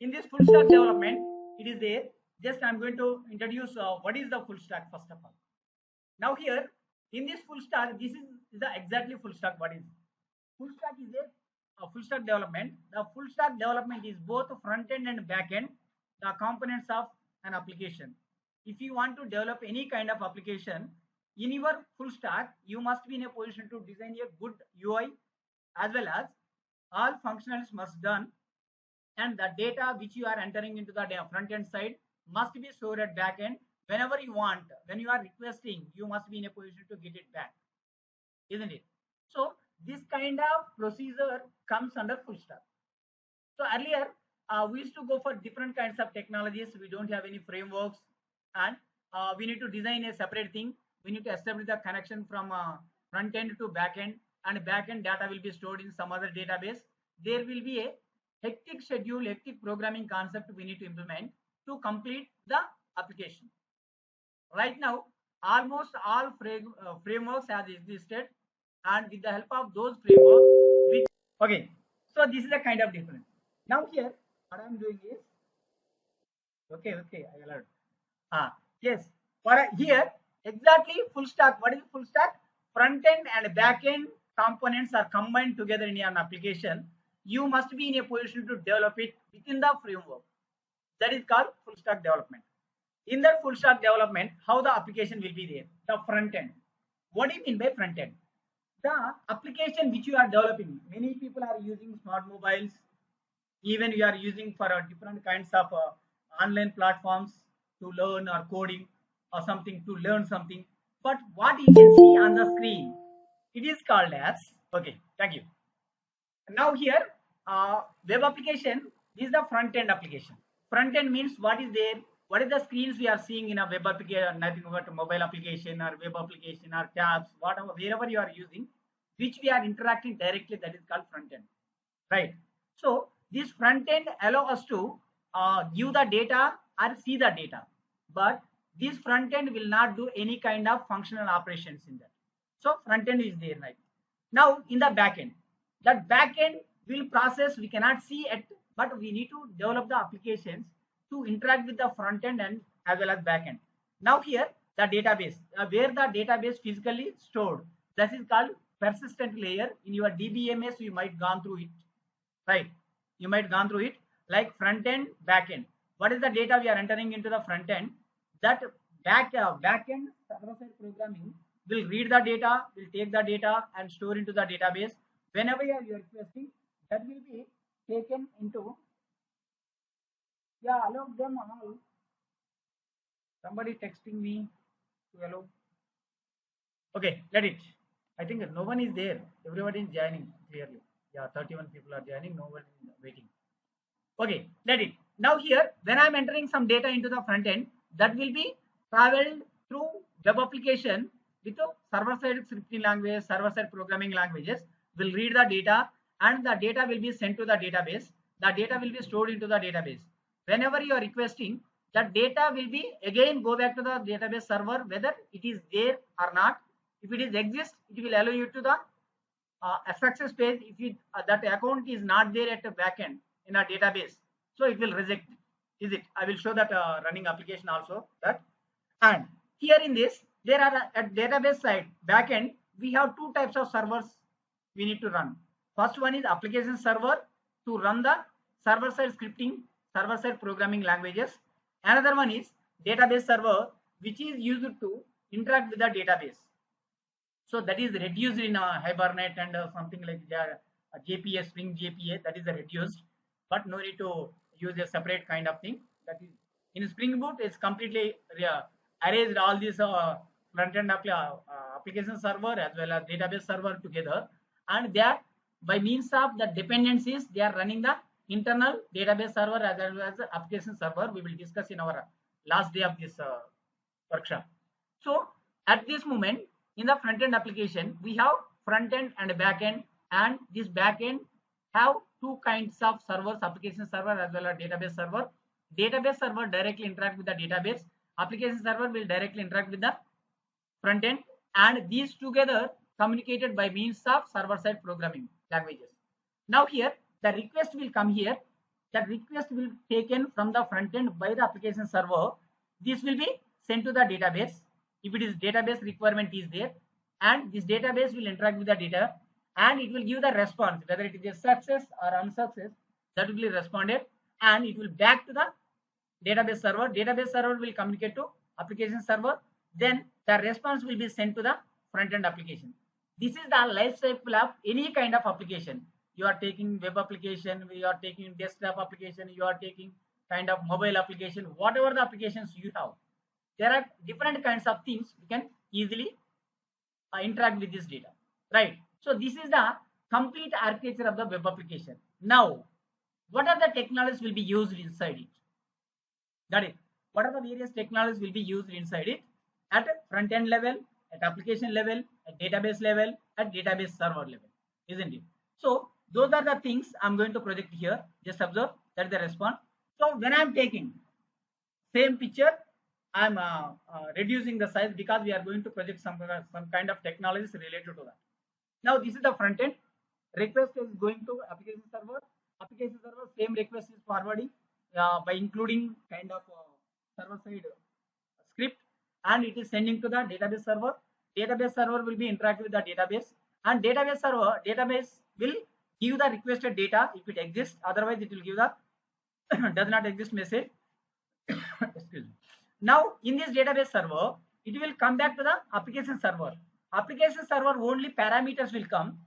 In this full stack development, it is there. Just I'm going to introduce what is the full stack first of all. Now here in this full stack, this is the exactly full stack. What is full stack? Is a full stack development. The full stack development is both front end and back end, the components of an application. If you want to develop any kind of application in your full stack, you must be in a position to design a good UI, as well as all functionals must done, and the data which you are entering into the front end side must be stored at back end. Whenever you want, when you are requesting, you must be in a position to get it back, isn't it? So this kind of procedure comes under full stack. So earlier we used to go for different kinds of technologies. We don't have any frameworks, and we need to design a separate thing. We need to establish the connection from front end to back end, and back end data will be stored in some other database. There will be a hectic schedule, hectic programming concept we need to implement to complete the application. Right now, almost all frameworks have existed, and with the help of those frameworks, okay. So this is a kind of difference. Now here, what I am doing is, okay, I alert. Yes. But here, exactly full stack. What is full stack? Front end and back end components are combined together in an application. You must be in a position to develop it within the framework. That is called full stack development. In that full stack development, how the application will be there? The front end. What do you mean by front end? The application which you are developing. Many people are using smart mobiles. Even you are using for different kinds of online platforms to learn or coding or something, to learn something. But what you can see on the screen, it is called as, okay, thank you. Now here, web application is the front end application. Front end means what is there, what is the screens we are seeing in a web application, nothing but mobile application or web application or tabs, whatever, wherever you are using, which we are interacting directly, that is called front end, right? So this front end allow us to give the data or see the data, but this front end will not do any kind of functional operations in that. So front end is there, right? Now in the back end, that back end will process, we cannot see it, but we need to develop the applications to interact with the front end and as well as back end. Now here the database, where the database physically stored, this is called persistent layer. In your DBMS you might gone through it, right? You might gone through it, like front end, back end. What is the data we are entering into the front end? That back end server side programming will read the data, will take the data and store into the database. Whenever you are requesting, that will be taken into, yeah, allow them all. Somebody texting me to allow. Okay, let it. I think no one is there. Everybody is joining clearly. Yeah, 31 people are joining. No one is waiting. Okay, let it. Now here, when I'm entering some data into the front end, that will be traveled through web application with a server-side scripting language, server-side programming languages, will read the data, and the data will be sent to the database. The data will be stored into the database. Whenever you are requesting, that data will be again go back to the database server, whether it is there or not. If it is exists, it will allow you to the success page. If it, that account is not there at the backend in a database, so it will reject. Is it? I will show that running application also. That, and here in this, there are at database side backend, we have two types of servers we need to run. First one is application server to run the server side scripting, server side programming languages. Another one is database server, which is used to interact with the database. So that is reduced in Hibernate and something like JPA, Spring JPA, that is reduced, but no need to use a separate kind of thing. That is in Spring Boot, it's completely arranged all these front-end application server as well as database server together, and they are by means of the dependencies, they are running the internal database server as well as the application server. We will discuss in our last day of this workshop. So at this moment, in the front end application, we have front end and back end, and this back end have two kinds of servers, application server as well as database server. Database server directly interact with the database, application server will directly interact with the front end, and these together communicated by means of server side programming languages. Now here the request will come here, that request will be taken from the front end by the application server. This will be sent to the database. If it is database requirement is there, and this database will interact with the data, and it will give the response whether it is a success or unsuccess. That will be responded, and it will back to the database server. Database server will communicate to application server. Then the response will be sent to the front end application. This is the life cycle of any kind of application. You are taking web application, you are taking desktop application, you are taking kind of mobile application, whatever the applications you have. There are different kinds of things you can easily interact with this data, right? So this is the complete architecture of the web application. Now, what are the technologies will be used inside it? Got it? What are the various technologies will be used inside it at front end level, at application level, at database level, at database server level, isn't it? So those are the things I'm going to project here. Just observe that the response. So when I'm taking same picture, I'm reducing the size because we are going to project some kind of technologies related to that. Now this is the front end. Request is going to application server. Application server, same request is forwarding by including kind of server side script, and it is sending to the database server. Database server will be interacting with the database, and database will give the requested data if it exists. Otherwise, it will give the does not exist message. Excuse me. Now in this database server, it will come back to the application server. Application server only parameters will come.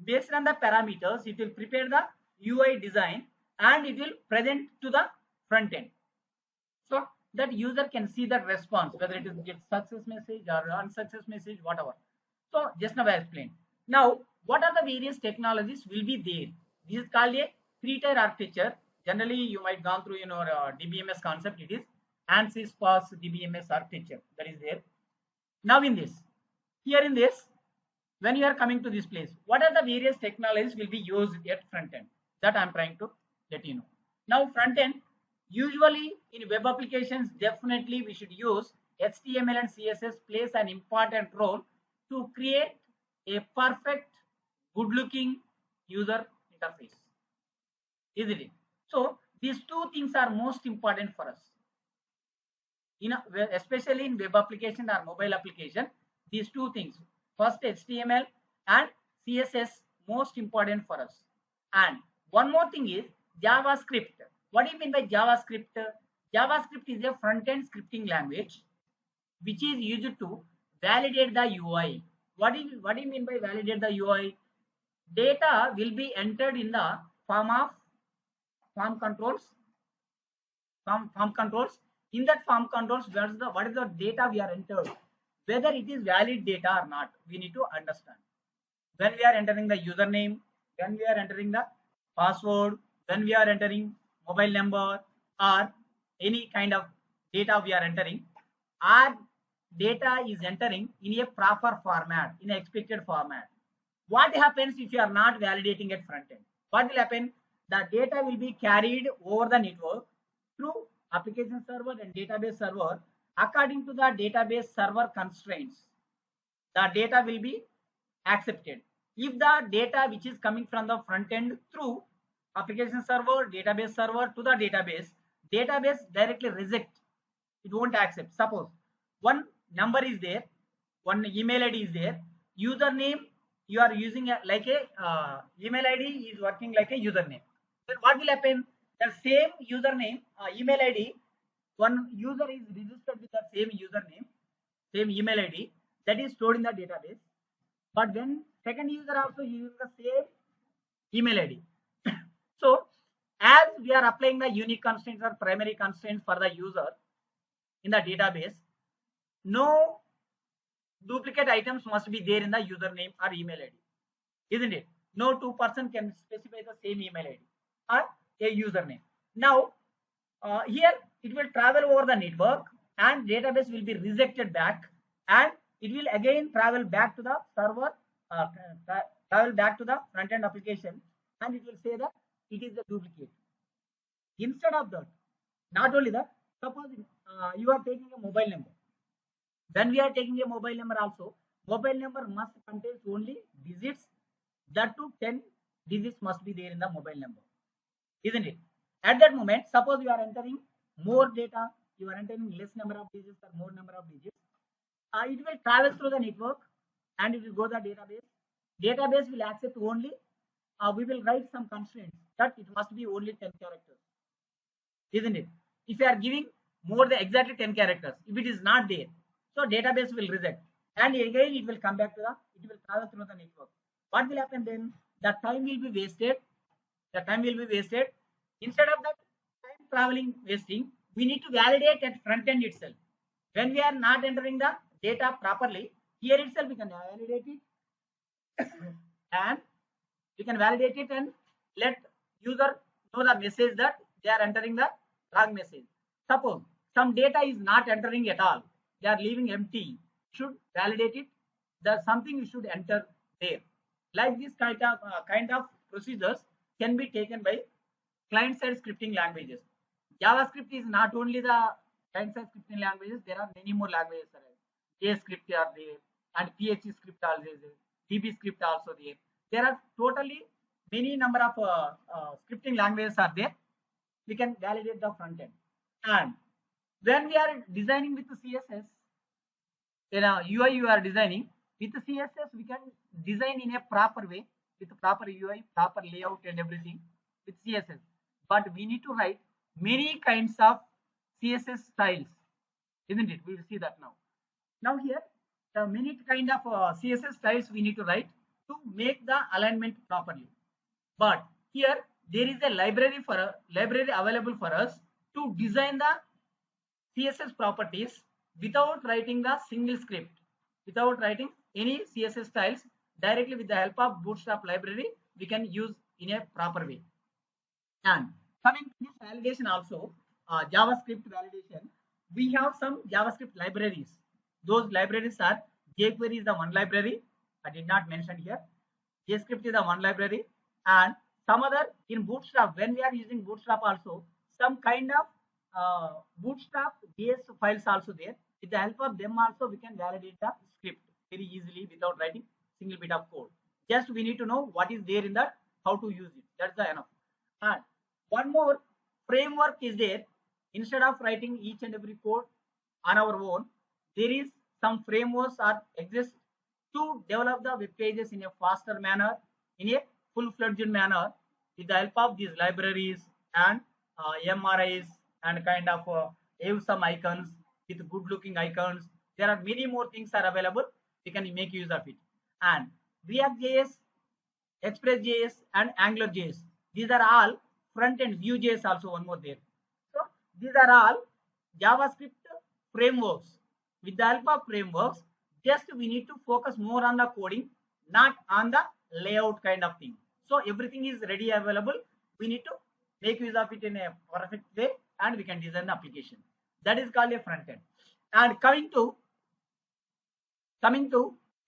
Based on the parameters, it will prepare the UI design and it will present to the front end, so that user can see the response, whether it is get success message or unsuccess message, whatever. So just now I explained. Now what are the various technologies will be there? This is called a three-tier architecture. Generally you might gone through DBMS concept. It is ANSYS SPARS DBMS architecture that is there. Now in this, here in this, when you are coming to this place, what are the various technologies will be used at front end? That I am trying to let you know. Now front end, usually in web applications, definitely we should use HTML and CSS plays an important role to create a perfect, good looking user interface, isn't it? So these two things are most important for us. Especially in web application or mobile application, these two things, first HTML and CSS, most important for us. And one more thing is JavaScript. What do you mean by JavaScript? JavaScript is a front-end scripting language which is used to validate the UI. What do you mean by validate the UI? Data will be entered in the form of form controls. Form controls. In that form controls, what is the data we are entered? Whether it is valid data or not, we need to understand. When we are entering the username, when we are entering the password, when we are entering mobile number or any kind of data we are entering, our data is entering in a proper format, in an expected format. What happens if you are not validating at front end? What will happen? The data will be carried over the network through application server and database server according to the database server constraints. The data will be accepted. If the data which is coming from the front end through application server, database server to the database directly reject. It won't accept. Suppose one number is there, one email ID is there, username you are using like a email ID is working like a username. Then what will happen? The same username, email ID, one user is registered with the same username, same email ID that is stored in the database. But when second user also uses the same email ID. So as we are applying the unique constraints or primary constraints for the user in the database, no duplicate items must be there in the username or email ID, isn't it? No two person can specify the same email ID or a username. Now here it will travel over the network and database will be rejected back, and it will again travel back to the server, travel back to the front end application, and it will say that it is a duplicate. Instead of that, not only that, suppose you are taking a mobile number. When we are taking a mobile number also, mobile number must contain only digits. That to 10 digits must be there in the mobile number, isn't it? At that moment, suppose you are entering more data, you are entering less number of digits or more number of digits, it will travel through the network and it will go to the database. Database will accept only, we will write some constraints that it must be only 10 characters, isn't it? If you are giving more than exactly 10 characters, if it is not there, so database will reject. And again, it will come back to it will travel through the network. What will happen then? The time will be wasted. The time will be wasted. Instead of that time traveling wasting, we need to validate at front end itself. When we are not entering the data properly, here itself we can validate it and we can validate it and let user know the message that they are entering the wrong message. Suppose some data is not entering at all, they are leaving empty. Should validate it. There's something you should enter there. Like this kind of procedures can be taken by client-side scripting languages. JavaScript is not only the client-side scripting languages. There are many more languages. JScript are there, and PHP script also there. DB script also there. There are totally many number of scripting languages are there. We can validate the front end. And when we are designing with the CSS, in a UI you are designing with the CSS, we can design in a proper way with proper UI, proper layout and everything with CSS. But we need to write many kinds of CSS styles, isn't it? We will see that now. Now here, the many kind of CSS styles we need to write to make the alignment properly. But here there is a library available for us to design the CSS properties without writing the single script, without writing any CSS styles. Directly with the help of Bootstrap library, we can use in a proper way. And coming to this validation also, JavaScript validation, we have some JavaScript libraries. Those libraries are jQuery is the one library. I did not mention here. JScript is the one library, and some other in Bootstrap. When we are using Bootstrap also, some kind of Bootstrap JS files also there. With the help of them also, we can validate the script very easily without writing single bit of code. Just we need to know what is there in that, how to use it. That's the enough. And one more framework is there. Instead of writing each and every code on our own, there is some frameworks are exist to develop the web pages in a faster manner, in a full-fledged manner, with the help of these libraries and MRIs and kind of have some icons with good-looking icons. There are many more things are available. We can make use of it. And React.js, Express.js, and Angular.js. These are all front-end. Vue.js also one more there. So these are all JavaScript frameworks. With the help of frameworks, just we need to focus more on the coding, not on the layout kind of thing. So everything is ready available. We need to make use of it in a perfect way, and we can design the application. That is called a front end. And coming to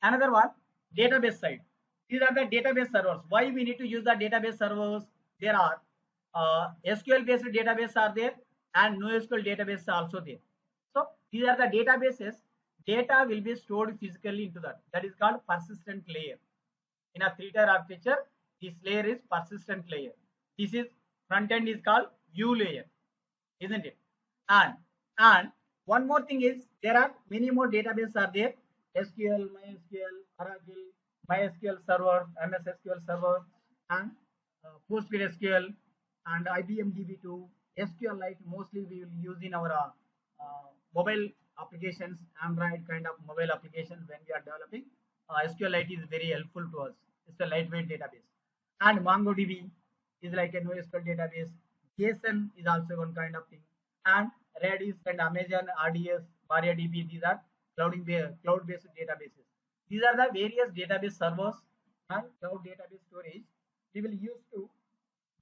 another one, database side. These are the database servers. Why we need to use the database servers? There are SQL based database are there, and NoSQL database are also there. So these are the databases. Data will be stored physically into that. That is called persistent layer. In a 3-tier architecture, this layer is persistent layer. This is front end is called view layer, isn't it? And one more thing is there are many more databases are there. SQL, MySQL, Oracle, MySQL server, MS SQL server, and PostgreSQL, and IBM DB2, SQLite. Mostly we will use in our mobile applications, Android kind of mobile applications when we are developing. SQLite is very helpful to us. It's a lightweight database. And MongoDB is like a NoSQL database. JSON is also one kind of thing. And Redis and Amazon RDS, MariaDB, these are cloud-based databases. These are the various database servers and cloud database storage we will use to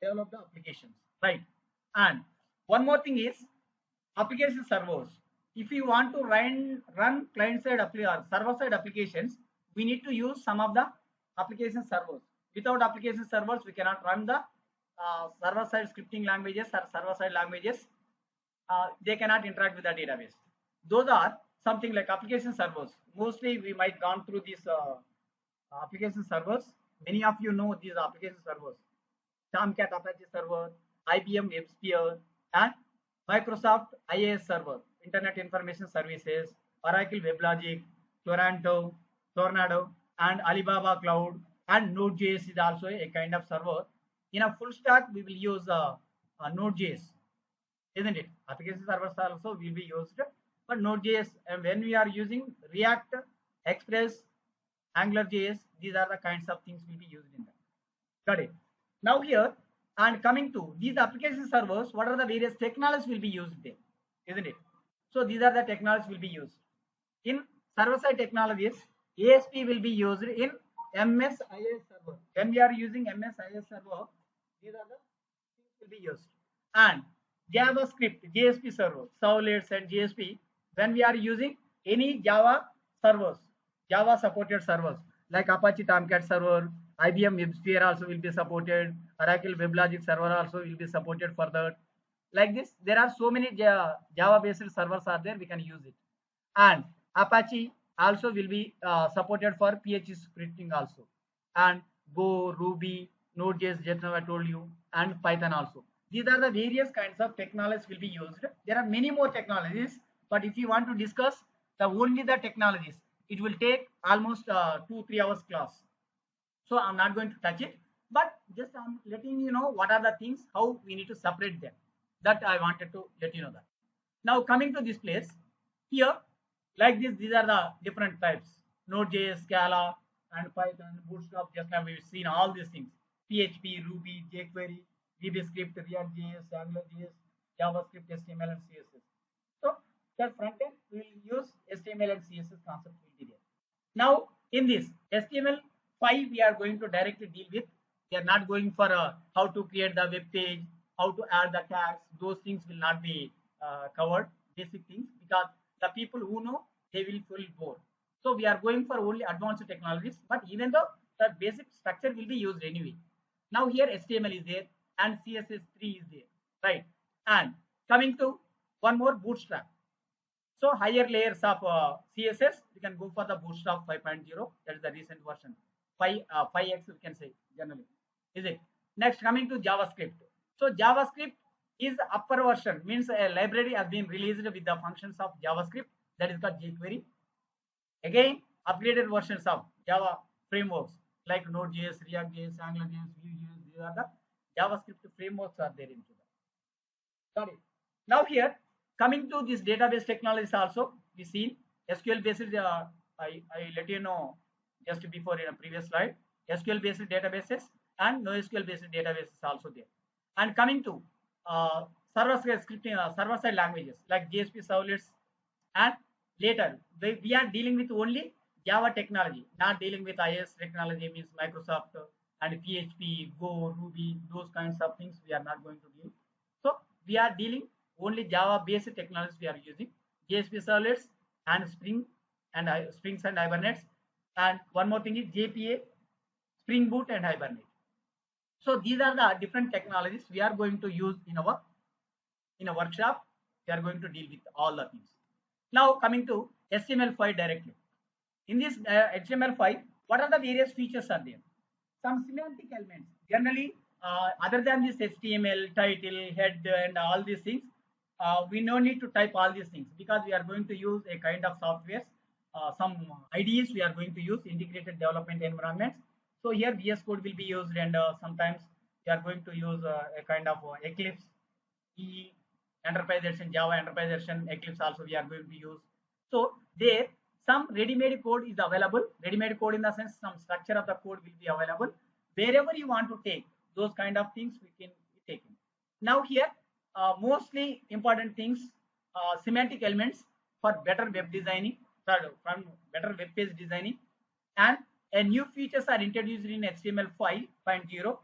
develop the applications, right? And one more thing is application servers. If you want to run client-side or server-side applications, we need to use some of the application servers. Without application servers, we cannot run the server-side scripting languages or server-side languages. They cannot interact with the database. Those are something like application servers. Mostly we might gone through these application servers. Many of you know these application servers. Tomcat Apache server, IBM WebSphere, and Microsoft IaaS Server, Internet Information Services, Oracle WebLogic, Tornado, and Alibaba Cloud, and Node.js is also a kind of server. In a full stack, we will use Node.js, isn't it? Application servers also will be used, but Node.js, and when we are using React, Express, AngularJS, these are the kinds of things will be used in that. Got it? Now here, and coming to these application servers, what are the various technologies will be used there, isn't it? So these are the technologies will be used. In server-side technologies, ASP will be used in MS IaaS server. When we are using MS IaaS server, these are the things will be used. And JavaScript, JSP server, servlets and JSP, when we are using any Java servers, Java supported servers like Apache Tomcat server, IBM WebSphere also will be supported, Oracle WebLogic server also will be supported for that. Like this, there are so many Java based servers are there, we can use it. And Apache also will be supported for PHP scripting also, and Go, Ruby, Node.js, just now I told you, and Python also. These are the various kinds of technologies will be used. There are many more technologies, but if you want to discuss only the technologies, it will take almost 2-3 hours class. So I'm not going to touch it, but just I'm letting you know what are the things, how we need to separate them. That I wanted to let you know that. Now coming to this place, here, like this, these are the different types: Node.js, Scala, and Python, Bootstrap. Just now we've seen all these things: PHP, Ruby, jQuery, VBScript, React.js, AngularJS, JavaScript, HTML, and CSS. So the front end we will use HTML and CSS concept will be there. Now in this HTML5, we are going to directly deal with. We are not going for how to create the web page, how to add the tags. Those things will not be covered, basic things, because the people who know, they will feel bored. So we are going for only advanced technologies, but even though the basic structure will be used anyway. Now here HTML is there and CSS3 is there, right? And coming to one more, Bootstrap. So higher layers of CSS, we can go for the Bootstrap 5.0. That is the recent version. 5x we can say generally, is it? Next, coming to JavaScript. So JavaScript is upper version, means a library has been released with the functions of JavaScript, that is called jQuery. Again, upgraded versions of Java frameworks like Node.js, React.js, AngularJS, Vue.js. These are the JavaScript frameworks are there into that. Got it? Now here, coming to this database technologies also, we seen SQL based. I let you know just before in a previous slide. SQL based databases and NoSQL based databases also there. And coming to server-side scripting, server-side languages like JSP servlets, and later we are dealing with only Java technology, not dealing with IaaS technology, means Microsoft and PHP, Go, Ruby, those kinds of things we are not going to deal. So we are dealing only Java-based technologies we are using, JSP servlets and Springs and Hibernates. And one more thing is JPA, Spring Boot and Hibernate. So these are the different technologies we are going to use in a workshop. We are going to deal with all the things. Now coming to HTML5 directly. In this HTML5, what are the various features are there? Some semantic elements. Generally, other than this HTML, title, head, and all these things, we no need to type all these things because we are going to use a kind of software. Some IDEs we are going to use, integrated development environments. So here VS Code will be used, and sometimes we are going to use a kind of Eclipse, Enterprise Edition, Java Enterprise Edition, Eclipse also we are going to use. So there some ready-made code is available. Ready-made code in the sense some structure of the code will be available. Wherever you want to take those kind of things, we can take in. Now here mostly important things, semantic elements for better web designing, from better web page designing, and a new features are introduced in HTML 5.0.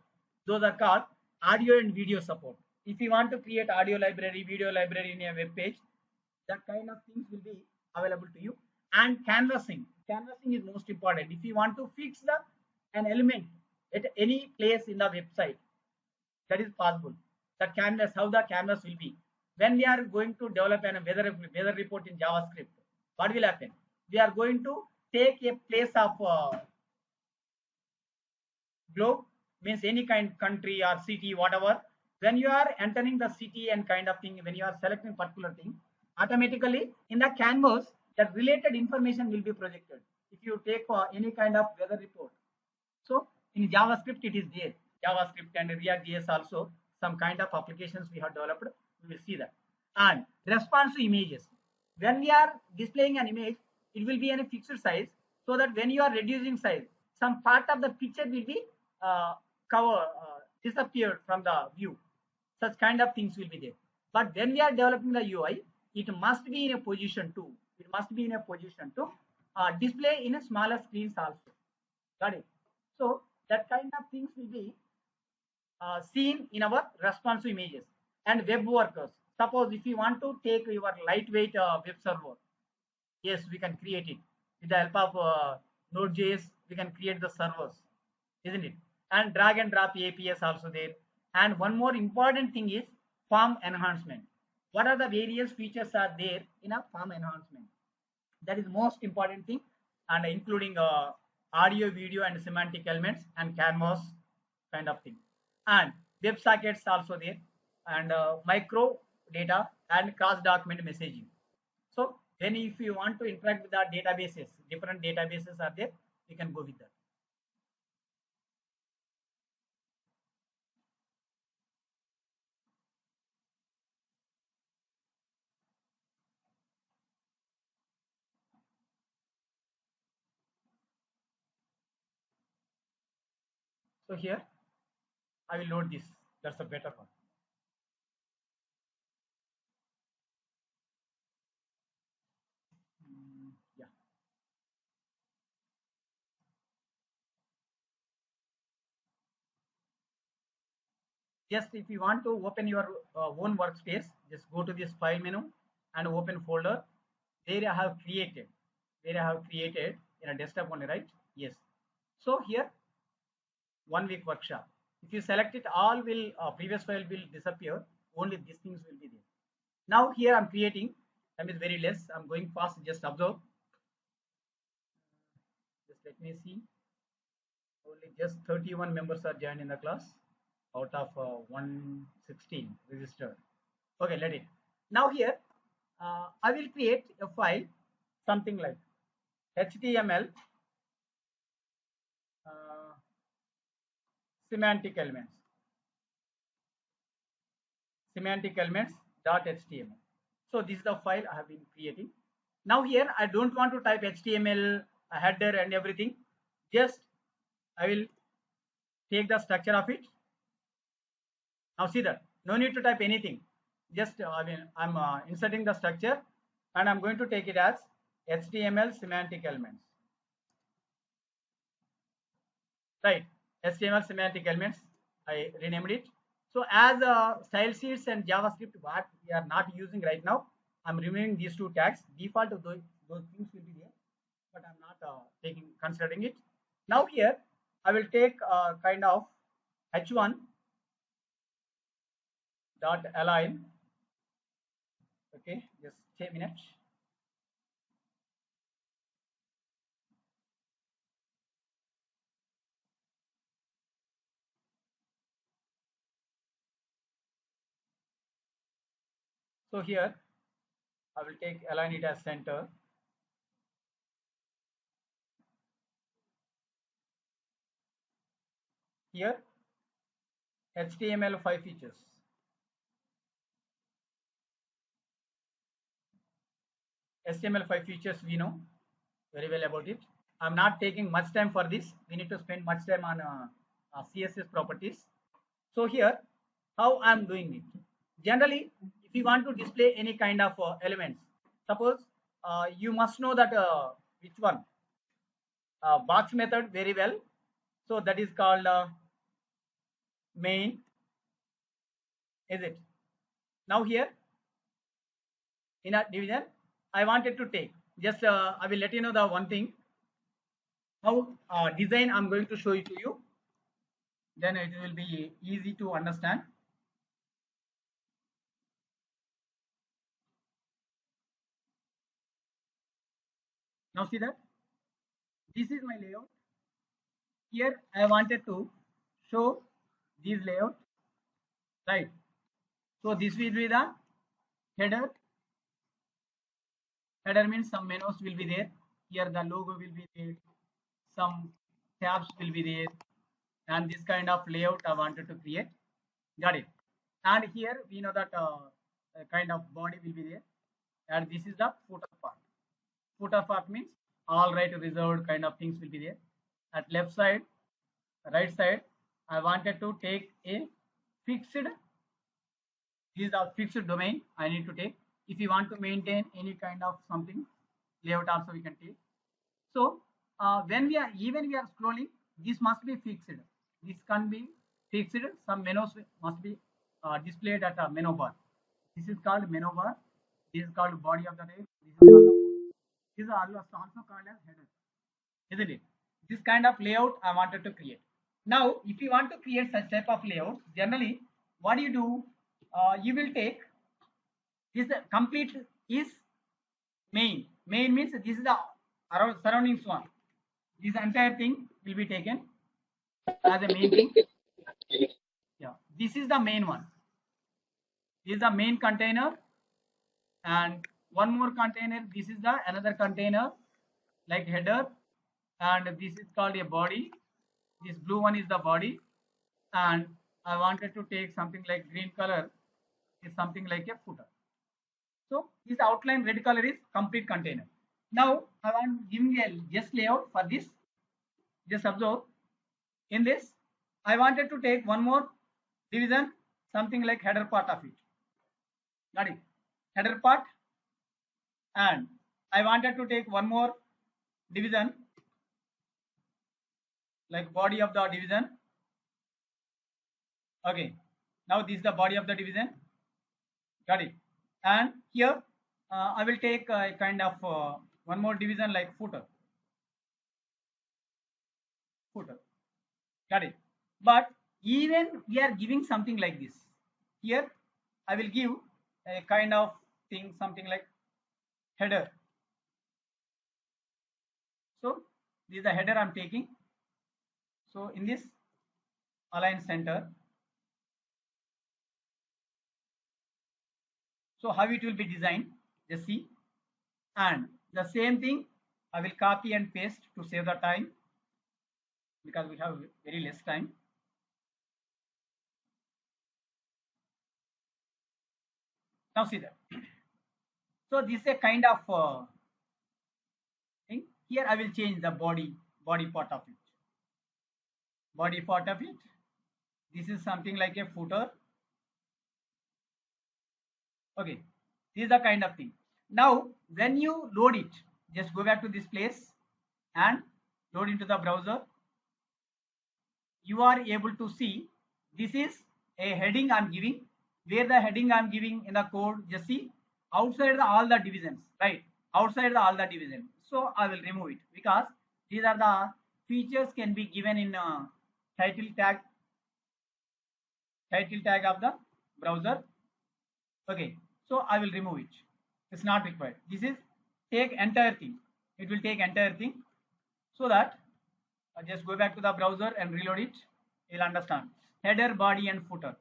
Those are called audio and video support. If you want to create audio library, video library in a web page, that kind of things will be available to you. And canvassing. Canvassing is most important. If you want to fix an element at any place in the website, that is possible. The canvas, how the canvas will be. When we are going to develop a weather report in JavaScript, what will happen? We are going to take a place of globe, means any kind country or city, whatever. when you are entering the city and kind of thing, when you are selecting particular thing, automatically in the canvas that related information will be projected. If you take any kind of weather report, so in JavaScript it is there. JavaScript and React.js also some kind of applications we have developed. We will see that. And response to images. When we are displaying an image, it will be in a fixed size, so that when you are reducing size, some part of the picture will be disappeared from the view. Such kind of things will be there. But when we are developing the UI, it must be in a position to. It must be in a position to display in a smaller screens also. Got it? So that kind of things will be seen in our responsive images and web workers. Suppose if you want to take your lightweight web server, yes, we can create it with the help of Node.js. We can create the servers, isn't it? And drag and drop APIs also there. And one more important thing is form enhancement. What are the various features are there in a form enhancement? That is most important thing, and including audio, video, and semantic elements and canvas kind of thing, and web sockets also there, and micro data and cross document messaging. So then if you want to interact with the databases, different databases are there, you can go with that. So here I will load this. That's a better one. Yeah. Just if you want to open your own workspace, just go to this file menu and open folder. There I have created. There I have created in a desktop only, right? Yes. So here 1 week workshop. If you select it, all will previous file will disappear. Only these things will be there. Now here I'm creating. Time is very less. I'm going fast. Just observe. Just let me see. Only just 31 members are joined in the class out of 116 registered. Okay, let it. Now here I will create a file something like HTML uh, semantic elements .html. So this is the file I have been creating. Now here I don't want to type HTML header and everything. Just I will take the structure of it. Now see that no need to type anything. Just I'm inserting the structure, and I'm going to take it as HTML semantic elements. Right, HTML semantic elements. I renamed it. So as style sheets and JavaScript, what we are not using right now, I'm removing these two tags. Default of those things will be there, but I'm not considering it. Now here I will take kind of h1 dot align. Okay, just a minute. So here I will take align it as center. Here HTML5 features. HTML5 features we know very well about it. I'm not taking much time for this. We need to spend much time on CSS properties. So here, how I'm doing it. Generally, if you want to display any kind of elements, suppose you must know that which one box method very well. So that is called main. Is it? Now here in a division, I wanted to take. Just I will let you know the one thing. How design I'm going to show it to you. Then it will be easy to understand. Now see that this is my layout. Here I wanted to show this layout, right? So this will be the header. Header means some menus will be there. Here the logo will be there. Some tabs will be there. And this kind of layout I wanted to create. Got it. And here we know that a kind of body will be there. And this is the footer part. Footer part means all right reserved kind of things will be there. At left side, right side, I wanted to take a fixed, this is a fixed domain I need to take. If you want to maintain any kind of something, layout also we can take. So when we are, even we are scrolling, this must be fixed. This can be fixed. Some menus must be displayed at a menu bar. This is called menu bar. This is called body of the text. This is also called as header, isn't it? This kind of layout I wanted to create. Now, if you want to create such type of layouts, generally, what do? You will take this complete is main. Main means this is the around surroundings one. This entire thing will be taken as a main thing. Yeah, this is the main one. This is the main container, and one more container. This is the another container like header, and this is called a body. This blue one is the body, and I wanted to take something like green color is something like a footer. So this outline red color is complete container. Now I want giving a just layout for this. Just observe in this. I wanted to take one more division, something like header part of it. Got it? Header part, and I wanted to take one more division like body of the division. Okay. Now this is the body of the division. Got it? And here I will take a kind of one more division like footer. Footer. Got it? But even we are giving something like this. Here I will give a kind of thing, something like header. So this is the header I'm taking. So in this align center. So how it will be designed, just see. And the same thing I will copy and paste to save the time because we have very less time. Now see that. So this is a kind of thing. Here I will change the body part of it. Body part of it. This is something like a footer. Okay, this is the kind of thing. Now when you load it, just go back to this place and load into the browser. You are able to see this is a heading I'm giving. Where the heading I'm giving in the code, just see outside all the divisions, right? Outside all the divisions. So I will remove it because these are the features can be given in title tag of the browser. Okay, so I will remove it. It's not required. This is take entire thing. It will take entire thing so that just go back to the browser and reload it. You'll understand header, body, and footer.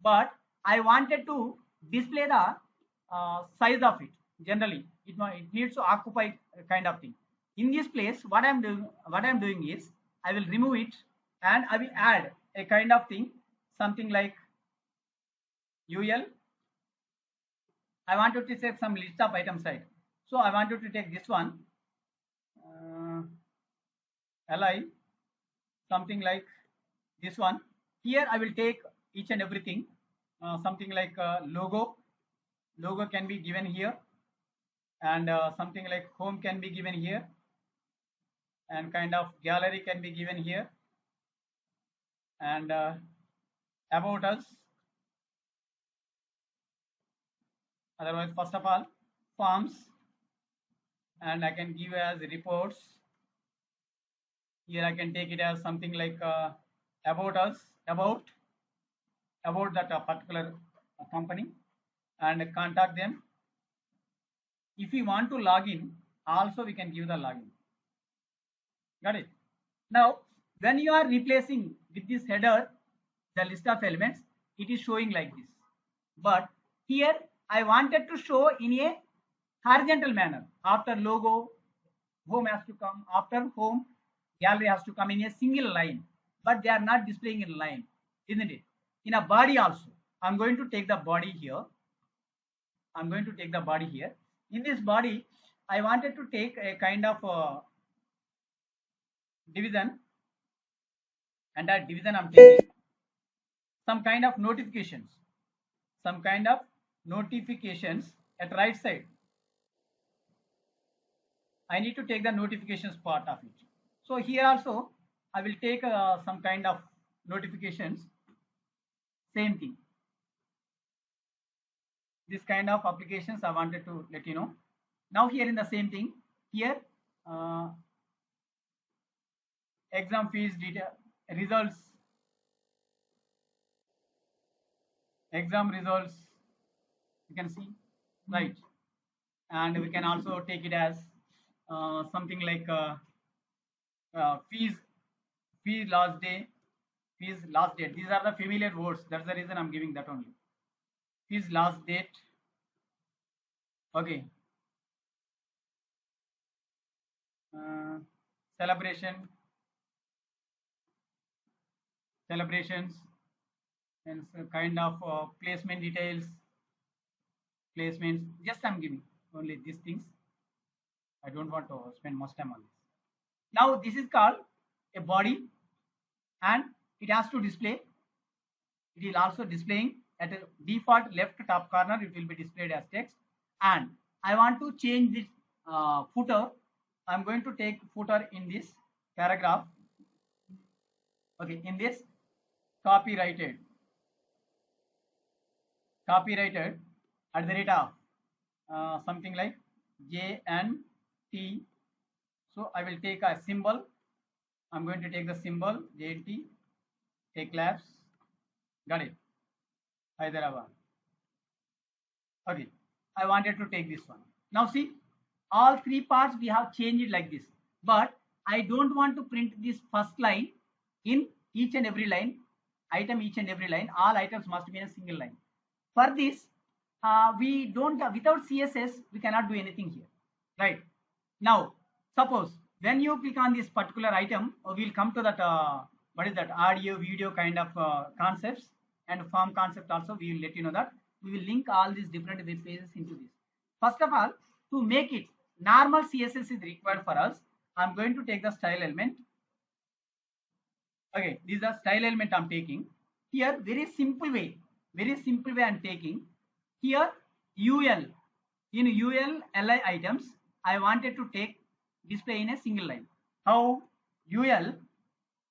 But I wanted to display the size of it. Generally, it needs to occupy a kind of thing. In this place, what I'm doing is I will remove it and I will add a kind of thing, something like UL. I wanted to set some list of item side. So I wanted to take this one, li, something like this one. Here I will take each and everything, something like logo. Logo can be given here, and something like home can be given here, and kind of gallery can be given here, and about us. Otherwise, first of all, forms, and I can give as reports. Here I can take it as something like about us, about that particular company, and contact them. If we want to log in, also we can give the login. Got it? Now, when you are replacing with this header the list of elements, it is showing like this. But here I wanted to show in a horizontal manner. After logo, home has to come. After home, gallery has to come in a single line. But they are not displaying in line, isn't it? In a body also. I'm going to take the body here. I'm going to take the body here. In this body, I wanted to take a kind of division, and that division I'm taking some kind of notifications, some kind of notifications at right side. I need to take the notifications part of it. So here also I will take some kind of notifications. Same thing. This kind of applications I wanted to let you know. Now here in the same thing, here exam fees detail results, exam results, you can see, right? And we can also take it as something like fees, fees last day, fees last date. These are the familiar words. That's the reason I'm giving that only. Fees last date. Okay. Celebration, celebrations, and so kind of placement details, placements. Just I'm giving only these things. I don't want to spend much time on this. Now this is called a body, and it has to display. It is also displaying at a default left top corner. It will be displayed as text, and I want to change this footer. I'm going to take footer in this paragraph. Okay, in this copyrighted at the rate of something like J and T. So I will take a symbol. I'm going to take the symbol JNT, take labs, got it, Hyderabad. Okay, I wanted to take this one. Now see, all three parts we have changed it like this, but I don't want to print this first line in each and every line, item each and every line. All items must be in a single line. For this, we don't, without CSS, we cannot do anything here, right? Now, suppose when you click on this particular item, we'll come to that, what is that, audio, video kind of concepts, and form concept also. We will let you know that. We will link all these different web pages into this. First of all, to make it, normal CSS is required for us. I'm going to take the style element. Okay, this is the style element I'm taking. Here, very simple way I'm taking. Here, UL, in UL, LI items, I wanted to take display in a single line. How? UL,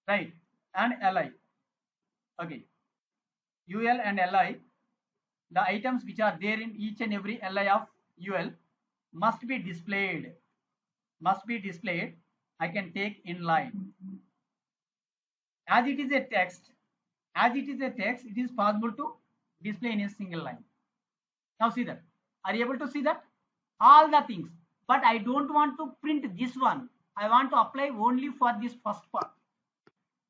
right, and LI. Okay, UL and LI, the items which are there in each and every LI of UL must be displayed. I can take in line. As it is a text, it is possible to display in a single line. Now see that. Are you able to see that? All the things. But I don't want to print this one. I want to apply only for this first part.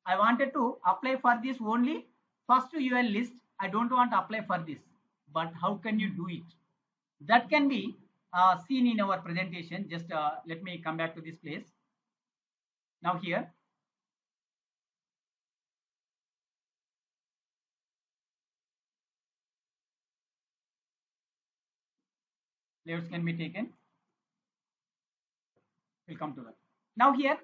I wanted to apply for this only first UL list. I don't want to apply for this. But how can you do it? That can be seen in our presentation. Just let me come back to this place. Now here, layouts can be taken. We'll come to that. Now here,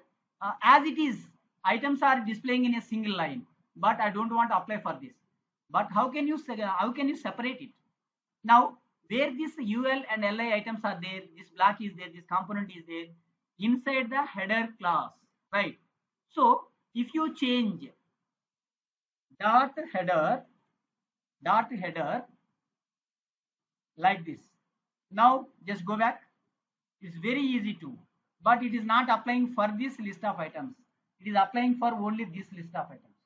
as it is, items are displaying in a single line, but I don't want to apply for this. But how can you separate it? Now, where this UL and LI items are there, this block is there, this component is there, inside the header class, right? So, if you change dot header like this, now just go back. It's very easy to, but it is not applying for this list of items. It is applying for only this list of items.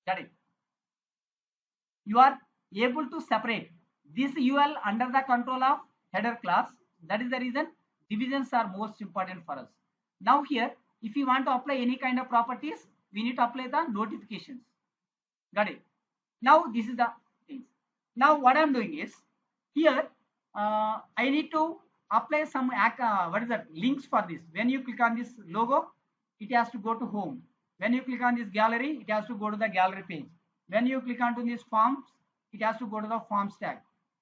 Got it? You are able to separate this UL under the control of header class. That is the reason divisions are most important for us. Now here, if you want to apply any kind of properties, we need to apply the notifications. Got it? Now this is the things. Now what I'm doing is here I need to apply some what is that links for this. When you click on this logo, it has to go to home. When you click on this gallery, it has to go to the gallery page. When you click onto this forms, it has to go to the forms tag.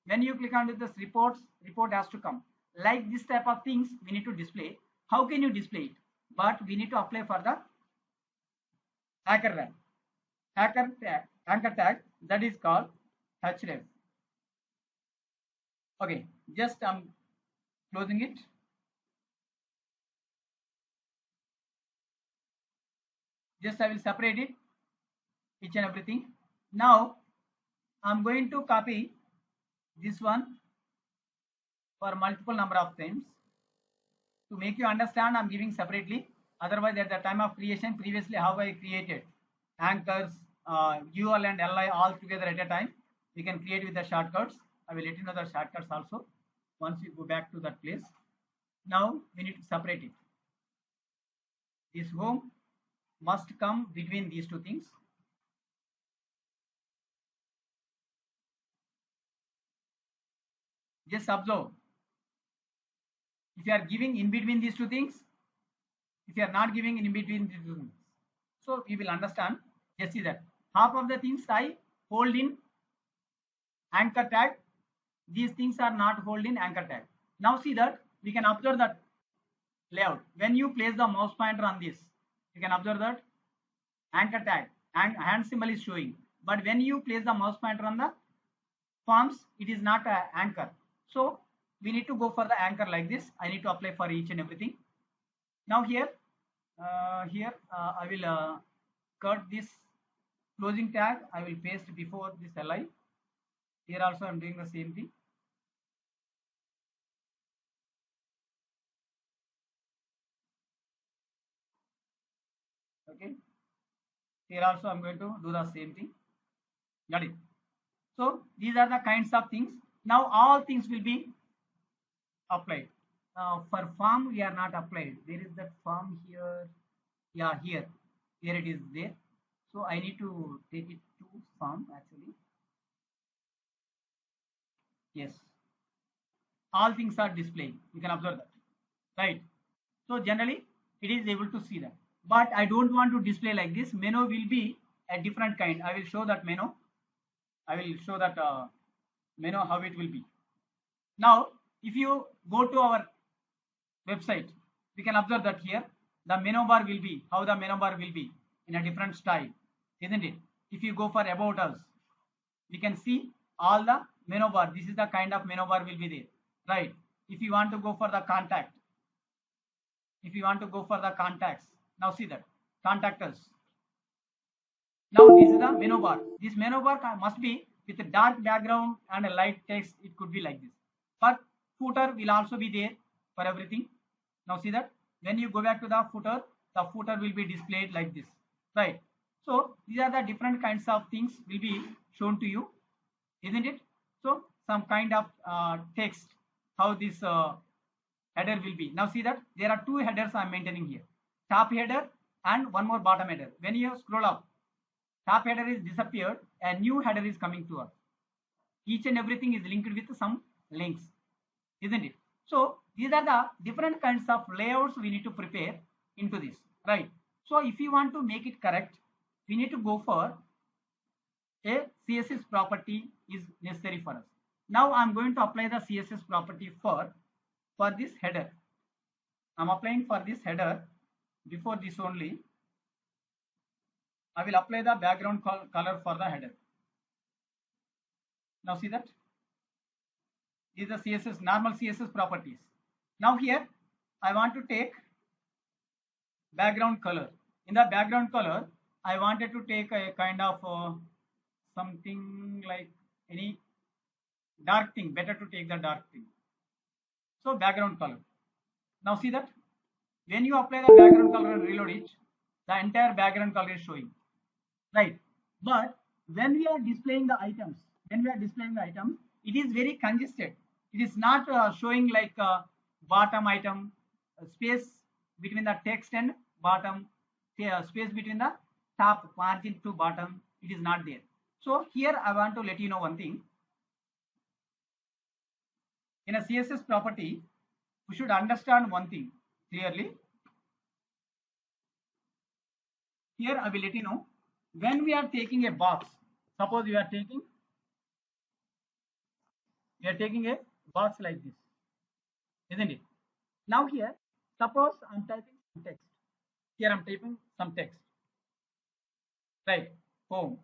When you click onto this reports, report has to come. Like this type of things we need to display. How can you display it? But we need to apply for the anchor tag. Anchor tag that is called href. Okay, just I'm closing it. Just I will separate it, each and everything. Now I'm going to copy this one for multiple number of times. To make you understand, I'm giving separately. Otherwise, at the time of creation, previously how I created anchors, UL and LI all together at a time. We can create with the shortcuts. I will let you know the shortcuts also once you go back to that place. Now we need to separate it. This home must come between these two things. Just observe. If you are giving in between these two things, if you are not giving in between these two things, so we will understand. Just see that half of the things I hold in anchor tag, these things are not hold in anchor tag. Now see that we can observe that layout. When you place the mouse pointer on this, you can observe that anchor tag and hand symbol is showing. But when you place the mouse pointer on the forms, it is not an anchor. So we need to go for the anchor like this. I need to apply for each and everything. Now here, I will cut this closing tag. I will paste before this li. Here also I'm doing the same thing. Okay. Here also I'm going to do the same thing. Got it. So these are the kinds of things. Now all things will be applied. For form we are not applied. There is that form here. Yeah, here it is there. So I need to take it to form actually. Yes, all things are displaying. You can observe that, right? So generally it is able to see that, but I don't want to display like this. Menu will be a different kind. I will show that menu. I will show that menu how it will be. Now if you go to our website, we can observe that here the menu bar will be how the menu bar will be in a different style, isn't it? If you go for about us, we can see all the menu bar. This is the kind of menu bar will be there, right? If you want to go for the contact, if you want to go for the contacts, now see that contact us. Now this is the menu bar. This menu bar must be with a dark background and a light text. It could be like this, but footer will also be there for everything. Now see that when you go back to the footer will be displayed like this, right? So these are the different kinds of things will be shown to you, isn't it? So some kind of text, how this header will be. Now see that there are two headers I am maintaining here, top header and one more bottom header. When you scroll up, top header is disappeared and new header is coming to us. Each and everything is linked with some links, isn't it? So these are the different kinds of layouts we need to prepare into this, right? So if you want to make it correct, we need to go for a CSS property is necessary for us. Now I'm going to apply the CSS property for this header. I'm applying for this header. Before this only, I will apply the background color for the header. Now see that these are CSS normal CSS properties. Now here I want to take background color. In the background color, I wanted to take a kind of something like any dark thing. Better to take the dark thing. So background color. Now see that when you apply the background color and reload it, the entire background color is showing, right? But when we are displaying the items, it is very congested. It is not showing like bottom item, space between the text and bottom, space between the top margin to bottom. It is not there. So here I want to let you know one thing. In a CSS property, we should understand one thing clearly. Here I will let you know, when we are taking a box, suppose we are taking a box like this, isn't it? Now here, suppose I'm typing some text. Here I'm typing some text, right? Home.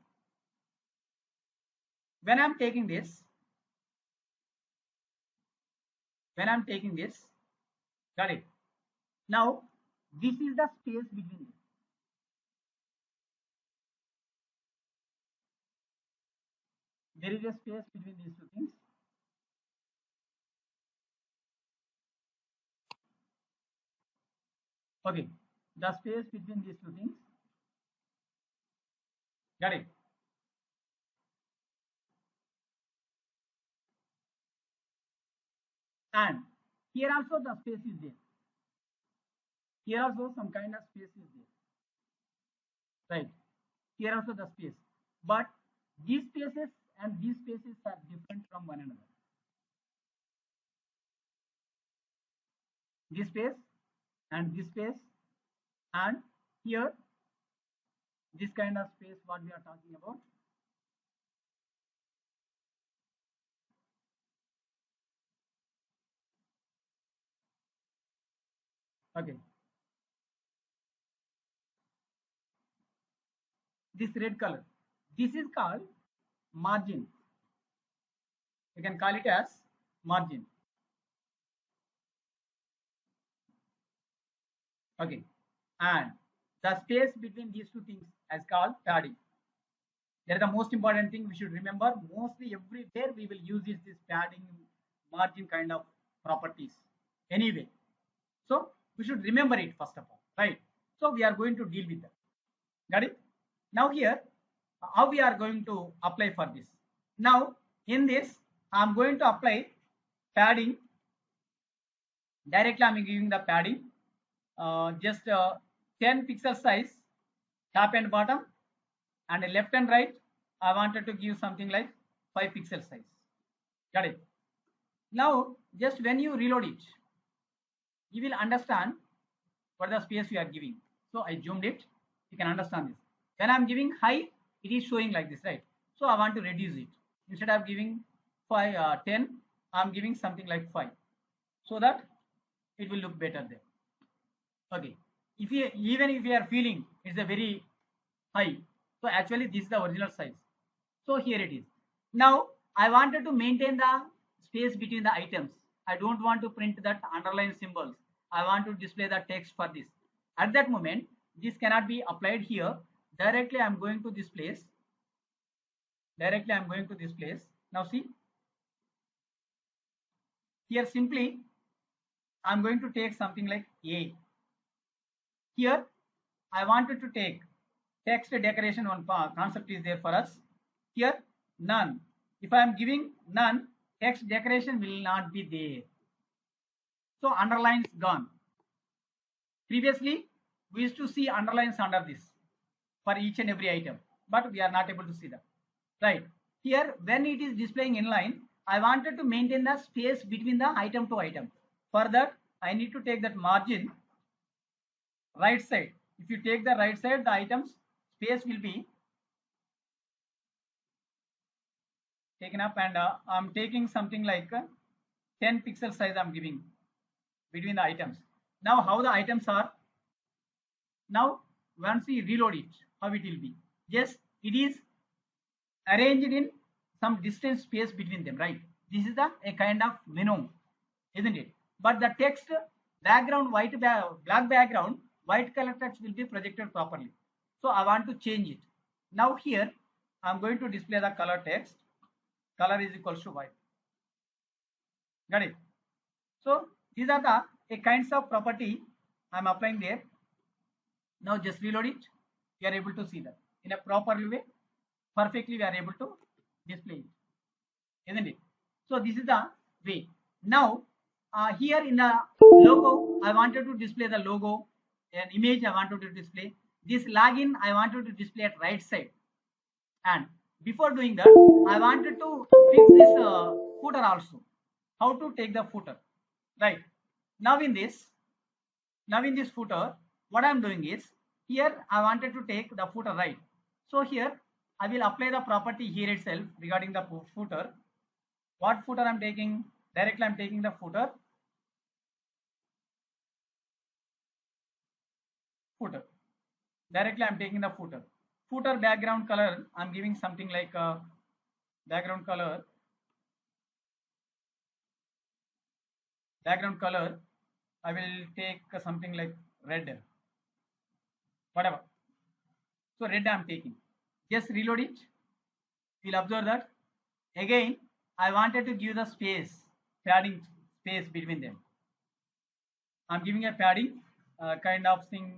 When I'm taking this, got it? Now this is the space between this. There is a space between these two things. Okay, the space between these two things. Got it? And here also the space is there. Here also some kind of space is there, right? Here also the space, but these spaces and these spaces are different from one another. This space and this space, and here this kind of space what we are talking about. Okay, this red color, this is called margin. You can call it as margin. Okay, and the space between these two things is called padding. That is the most important thing we should remember. Mostly everywhere we will use this padding, margin kind of properties anyway. So we should remember it first of all, right? So we are going to deal with that. Got it? Now here, how we are going to apply for this? Now in this, I am going to apply padding. Directly I am giving the padding, just 10 pixel size, top and bottom, and left and right. I wanted to give something like 5 pixel size. Got it? Now just when you reload it, you will understand what the space you are giving. So I zoomed it. You can understand this. When I am giving high, it is showing like this, right? So I want to reduce it. Instead of giving 10, I am giving something like 5, so that it will look better there. Okay. Even if you are feeling it's a very high, so actually this is the original size. So here it is. Now I wanted to maintain the space between the items. I don't want to print that underline symbols. I want to display the text for this. At that moment, this cannot be applied here. Directly I am going to this place. Now see, here simply I am going to take something like A. Here I wanted to take text decoration. One concept is there for us. Here none. If I am giving none, text decoration will not be there. So underlines gone. Previously we used to see underlines under this for each and every item, but we are not able to see that, right? Here when it is displaying inline, I wanted to maintain the space between the item to item. For that I need to take that margin right side. If you take the right side, the items space will be taken up, and I'm taking something like 10 pixel size I'm giving between the items. Now how the items are, now once we reload it, how it will be? Yes, it is arranged in some distance space between them, right? This is a kind of menu, isn't it? But the text background, black background, white color text will be projected properly. So I want to change it. Now here I'm going to display the color text. Color is equals to white. Got it? So these are the kinds of property I'm applying there. Now just reload it. You are able to see that in a proper way. Perfectly we are able to display it, isn't it? So this is the way. Now here in the logo, I wanted to display the logo. An image I wanted to display. This login I wanted to display at right side, and before doing that, I wanted to fix this footer also. How to take the footer, right? Now in this, footer, what I'm doing is, here I wanted to take the footer, right? So here I will apply the property here itself regarding the footer. What footer I'm taking? Directly I'm taking the footer. Directly I'm taking the footer. Footer background color, I'm giving something like background color. I will take something like red, whatever. So red I'm taking. Just reload it. We'll observe that again I wanted to give the padding space between them. I'm giving a padding kind of thing,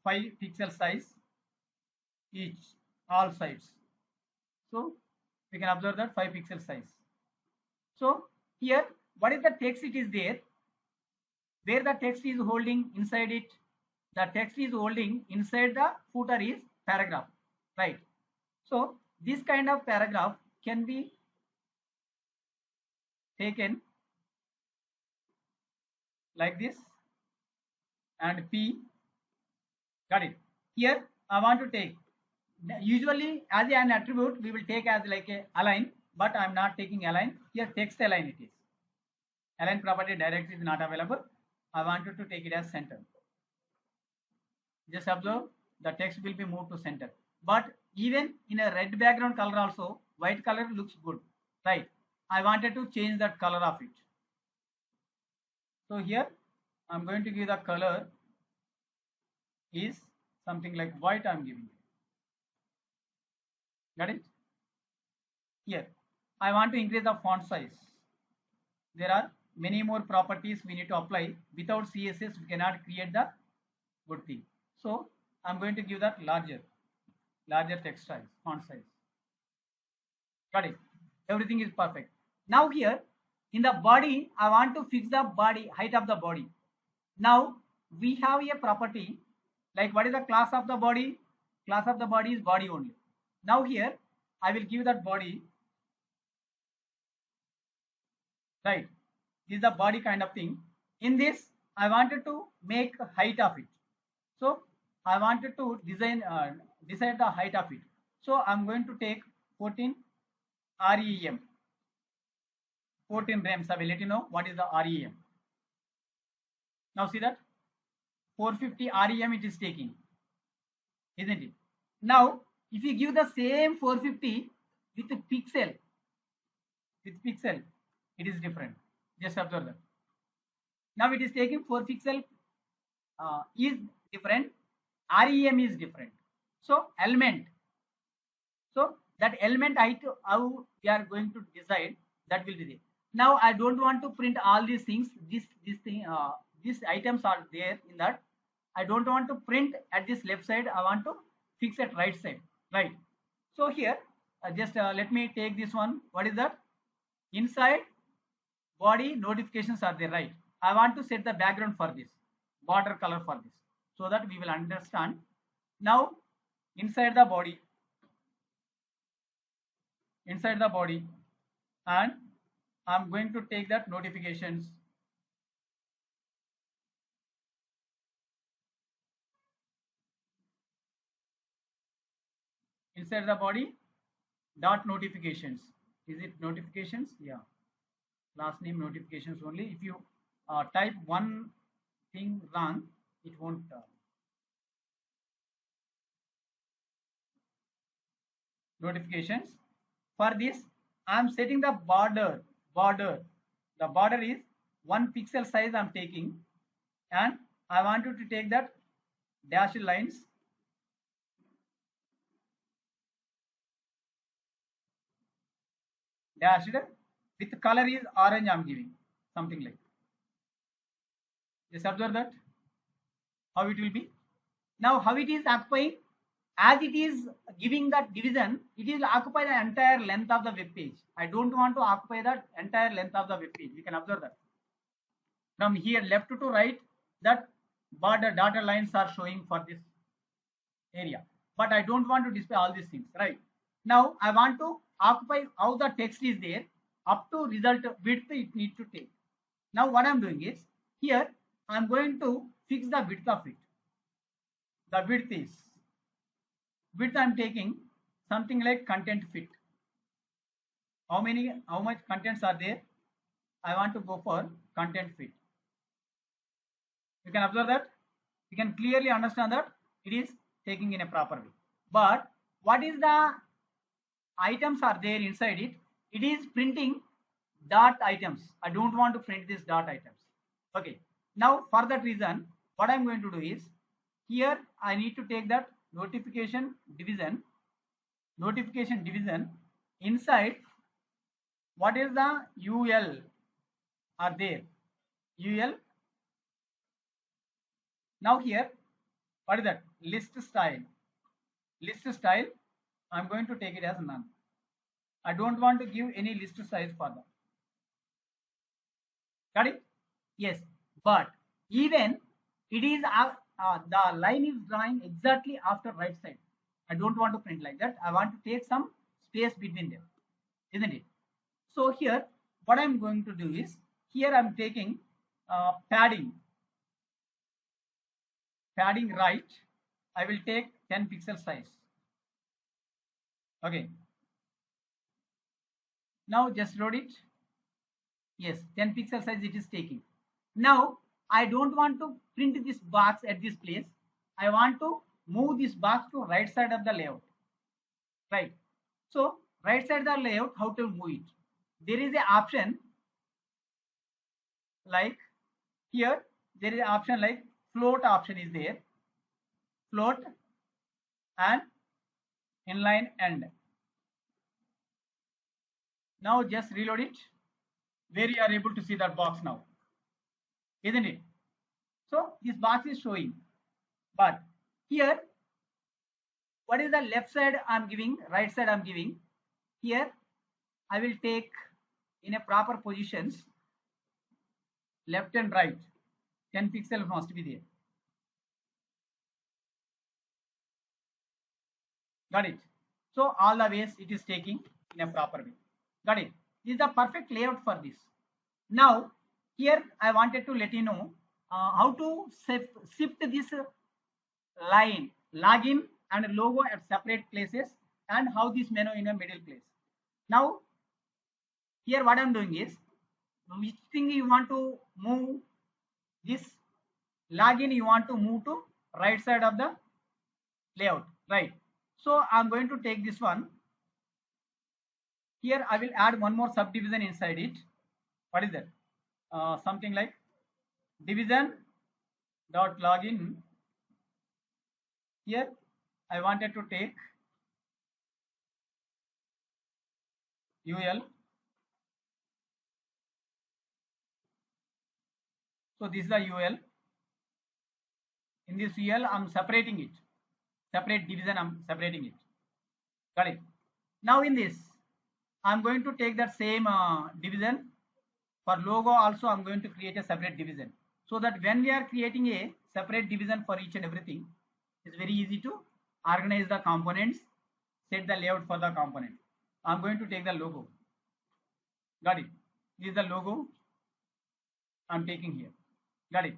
5 pixel size each, all sides. So we can observe that 5 pixel size. So here, what is the text it is there? Where the text is holding inside it, the text is holding inside the footer is paragraph, right? So this kind of paragraph can be taken like this and P. Got it? Here I want to take, usually as an attribute we will take as like a align, but I'm not taking align. Here text align it is. Align property directly is not available. I wanted to take it as center. Just observe the text will be moved to center. But even in a red background color also, white color looks good, right? I wanted to change that color of it. So here I'm going to give the color is something like white I'm giving. Got it? Here I want to increase the font size. There are many more properties we need to apply. Without CSS we cannot create the good thing. So I'm going to give that larger text size, font size. Got it? Everything is perfect. Now here in the body, I want to fix the body height of the body. Now we have a property like, what is the class of the body? Class of the body is body only. Now here I will give that body, right? This is the body kind of thing. In this I wanted to make height of it. So I wanted to decide the height of it. So I'm going to take 14 REM. 14 rems. I will let you know what is the REM. Now see that 450 REM it is taking, isn't it? Now if you give the same 450 with a pixel, it is different. Just observe that. Now it is taking 4 pixel is different, REM is different. So element, so that element height, how we are going to decide, that will be there. Now I don't want to print all these things. These items are there in that. I don't want to print at this left side. I want to fix at right side, right? So here just let me take this one. What is that? Inside body notifications are there, right? I want to set the background for this, border color for this, so that we will understand. Now inside the body, and I'm going to take that notifications. Inside the body dot notifications. Is it notifications? Yeah, last name notifications only. If you type one thing wrong, it won't notifications. For this I'm setting the border. The border is 1 pixel size I'm taking, and I want you to take that dashed lines. Dashed with color is orange I'm giving, something like. Just observe that how it will be. Now how it is occupying, as it is giving that division, it will occupy the entire length of the web page. I don't want to occupy that entire length of the web page. We can observe that from here left to right, that border dotted lines are showing for this area, but I don't want to display all these things, right? Now I want to occupy how the text is there up to result width it needs to take. Now what I'm doing is here I'm going to fix the width of it. The width I'm taking something like content fit. How much contents are there? I want to go for content fit. You can observe that. You can clearly understand that it is taking in a proper way. But what is the items are there inside it? It is printing dot items. I don't want to print this dot items. Okay. Now for that reason, what I'm going to do is here I need to take that notification division inside. What is the UL are there? UL. Now here, what is that? List style. I'm going to take it as none. I don't want to give any list size for that. Got it? Yes. But even it is the line is drawing exactly after right side. I don't want to print like that. I want to take some space between them, isn't it? So here, what I'm going to do is here I'm taking padding right. I will take 10 pixel size. Okay. Now just load it. Yes, 10 pixel size it is taking. Now I don't want to print this box at this place. I want to move this box to right side of the layout. Right. So right side of the layout, how to move it? There is an option like here. There is an option like float option is there. Float and inline end. Now just reload it. Where you are able to see that box now, isn't it? So this box is showing, but here what is the left side I'm giving, right side I'm giving. Here I will take in a proper positions, left and right, 10 pixels must be there. Got it? So all the ways it is taking in a proper way. Got it? This is the perfect layout for this. Now here I wanted to let you know how to shift this line, login and logo at separate places, and how this menu in a middle place. Now here what I'm doing is, which thing you want to move, this login you want to move to right side of the layout, right? So I'm going to take this one. Here I will add one more subdivision inside it. What is that? Something like division dot login. Here I wanted to take UL. So this is the UL. In this UL I'm separating it. Separate division I'm separating it. Got it? Now in this I'm going to take that same division. For logo also I'm going to create a separate division, so that when we are creating a separate division for each and everything, it's very easy to organize the components, set the layout for the component. I'm going to take the logo. Got it? This is the logo I'm taking here. Got it?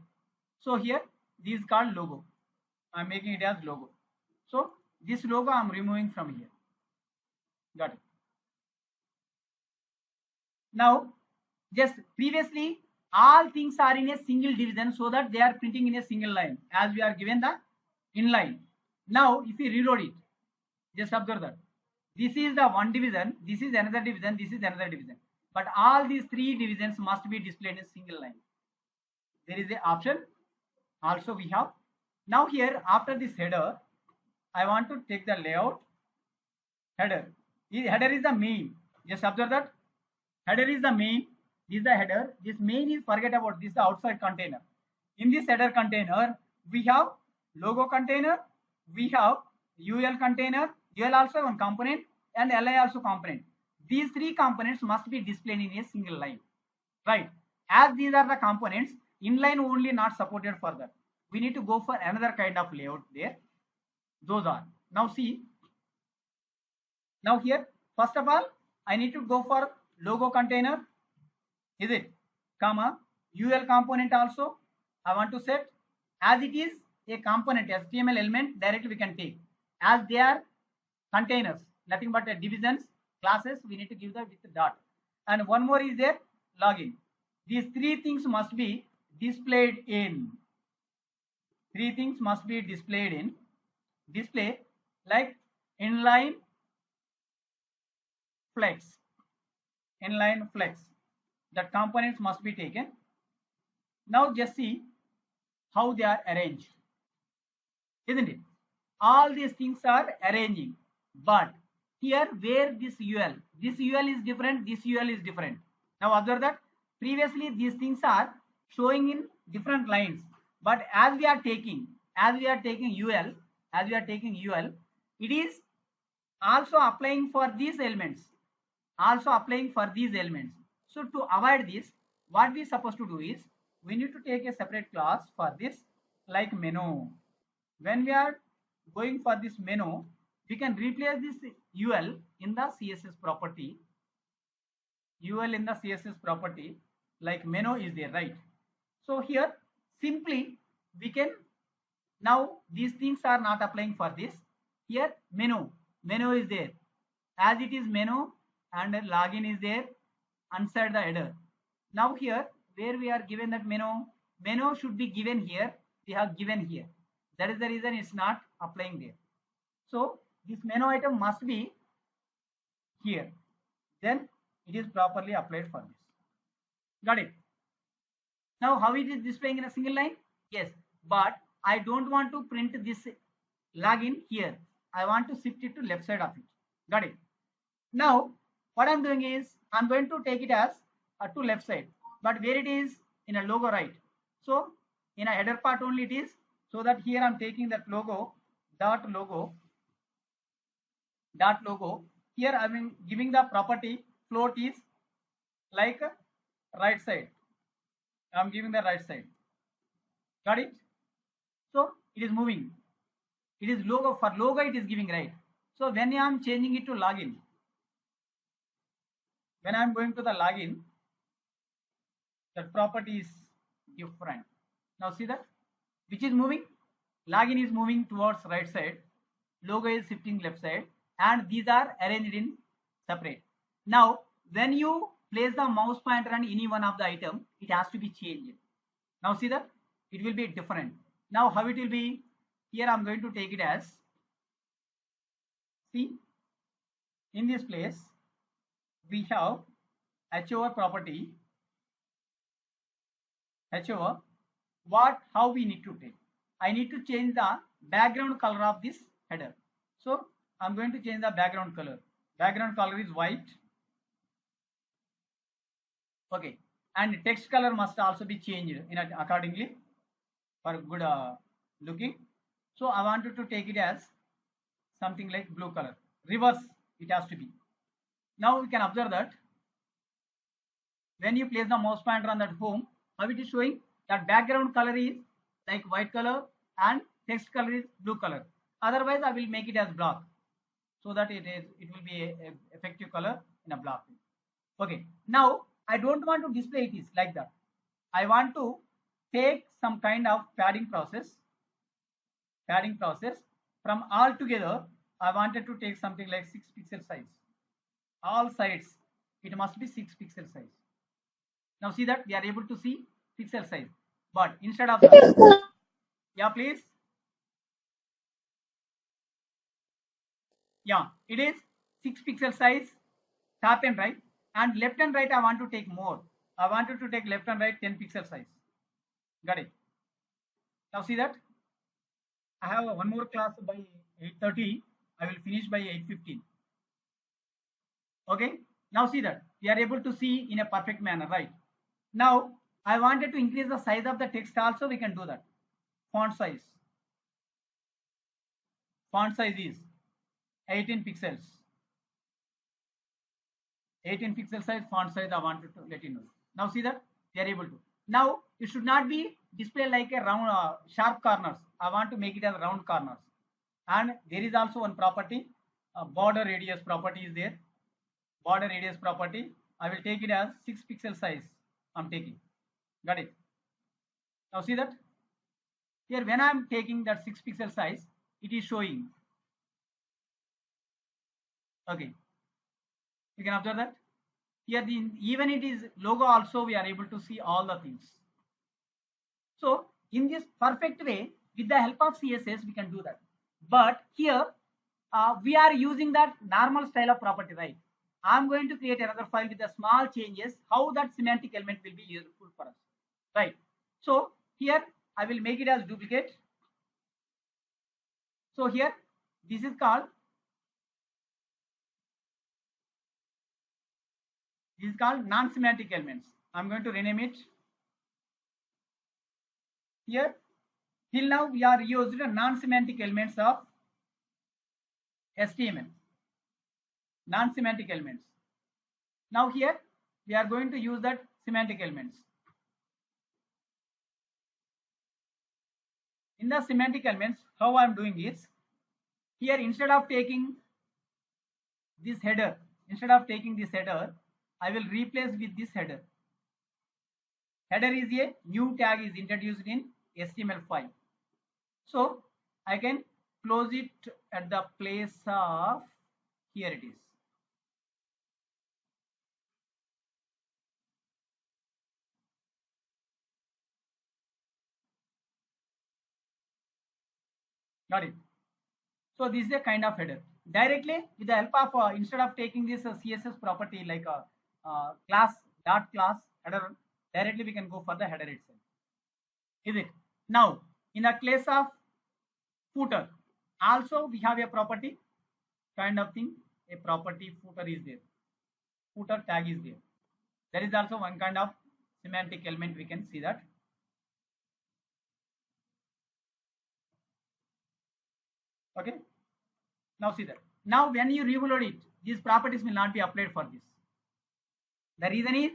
So here this is called logo. I'm making it as logo. So this logo I'm removing from here. Got it? Now just previously all things are in a single division, so that they are printing in a single line as we are given the inline. Now if we reload it, just observe that this is the one division, this is another division, this is another division, but all these three divisions must be displayed in a single line. There is an option also we have. Now here after this header I want to take the layout header. Header is the main. Just observe that header is the main. This is the header. This main is, forget about this, the outside container. In this header container we have logo container, we have UL container, UL also one component, and LI also component. These three components must be displayed in a single line, right? As these are the components, inline only not supported for that. We need to go for another kind of layout there. Those are, now see, Now here, first of all, I need to go for logo container, is it, comma, UL component also I want to set. As it is a component, HTML element, directly we can take. As they are containers, nothing but divisions, classes, we need to give that with the dot. And one more is there, login. These three things must be displayed in. Three things must be displayed in. Display like inline flex. Inline flex. That components must be taken. Now just see how they are arranged, isn't it? All these things are arranging, but here where this UL is different, this UL is different. Now observe that previously these things are showing in different lines, but as we are taking UL, it is also applying for these elements, So to avoid this, what we supposed to do is we need to take a separate class for this, like menu. When we are going for this menu, we can replace this UL in the CSS property. Like menu is there, right? So here simply we can, now these things are not applying for this. Here menu is there, as it is menu, and login is there inside the header. Now here where we are given that menu should be given here, we have given here. That is the reason it's not applying there. So this menu item must be here, then it is properly applied for this. Got it? Now how it is displaying in a single line? Yes, but I don't want to print this login here. I want to shift it to left side of it. Got it? Now what I'm doing is I'm going to take it as to left side, but where it is in a logo, right? So in a header part only it is, so that here I'm taking that logo, dot logo. Here I'm giving the property float is like right side. I'm giving the right side. Got it? So it is moving. It is logo, for logo it is giving right. So when I am changing it to login, when I am going to the login, that property is different. Now see that, which is moving? Login is moving towards right side, logo is shifting left side, and these are arranged in separate. Now when you place the mouse pointer on any one of the item, it has to be changed. Now see that it will be different. Now how it will be? Here I'm going to take it as, see, in this place we have HOver property. HOver, how we need to take? I need to change the background color of this header. So I'm going to change the background color. Background color is white. Okay, and text color must also be changed in accordingly for good looking. So I wanted to take it as something like blue color. Reverse it has to be. Now we can observe that when you place the mouse pointer on that home, how it is showing that background color is like white color and text color is blue color. Otherwise I will make it as black, so that it will be a effective color in a black. Okay, now I don't want to display it is like that. I want to take some kind of padding process. From all together I wanted to take something like 6 pixel size. All sides it must be 6 pixel size. Now see that we are able to see pixel size, but instead of that, yeah please, yeah, it is 6 pixel size, top and right, and left and right I want to take more. I wanted to take left and right 10 pixel size. Got it? Now see that I have one more class by 8:30. I will finish by 8:15. Okay, now see that we are able to see in a perfect manner, right? Now I wanted to increase the size of the text also, we can do that. Font size is 18 pixels. 18 pixel size font size I wanted to let you know. Now see that we are able to. Now it should not be displayed like a round sharp corners. I want to make it as round corners. And there is also one property border radius property is there. Border radius property, I will take it as 6 pixel size. I'm taking. Got it? Now see that here when I'm taking that 6 pixel size, it is showing. Okay, you can observe that here even it is logo also we are able to see all the things. So in this perfect way with the help of CSS we can do that. But here we are using that normal style of property, right? I'm going to create another file with the small changes, how that semantic element will be useful for us, right? So here I will make it as duplicate. So here this is called non-semantic elements. I'm going to rename it. Here till now we are using the non-semantic elements of HTML. Non-semantic elements. Now here we are going to use that semantic elements. In the semantic elements, how I am doing is here instead of taking this header, I will replace with this header. Header is a new tag is introduced in HTML5. So I can close it at the place of here it is. Got it? So this is a kind of header. Directly with the help of instead of taking this CSS property like a class header, directly we can go for the header itself. Is it? Now in the case of footer, also we have a property kind of thing. A property footer is there. Footer tag is there. There is also one kind of semantic element. We can see that. Okay. Now see that. Now when you reload it, these properties will not be applied for this. The reason is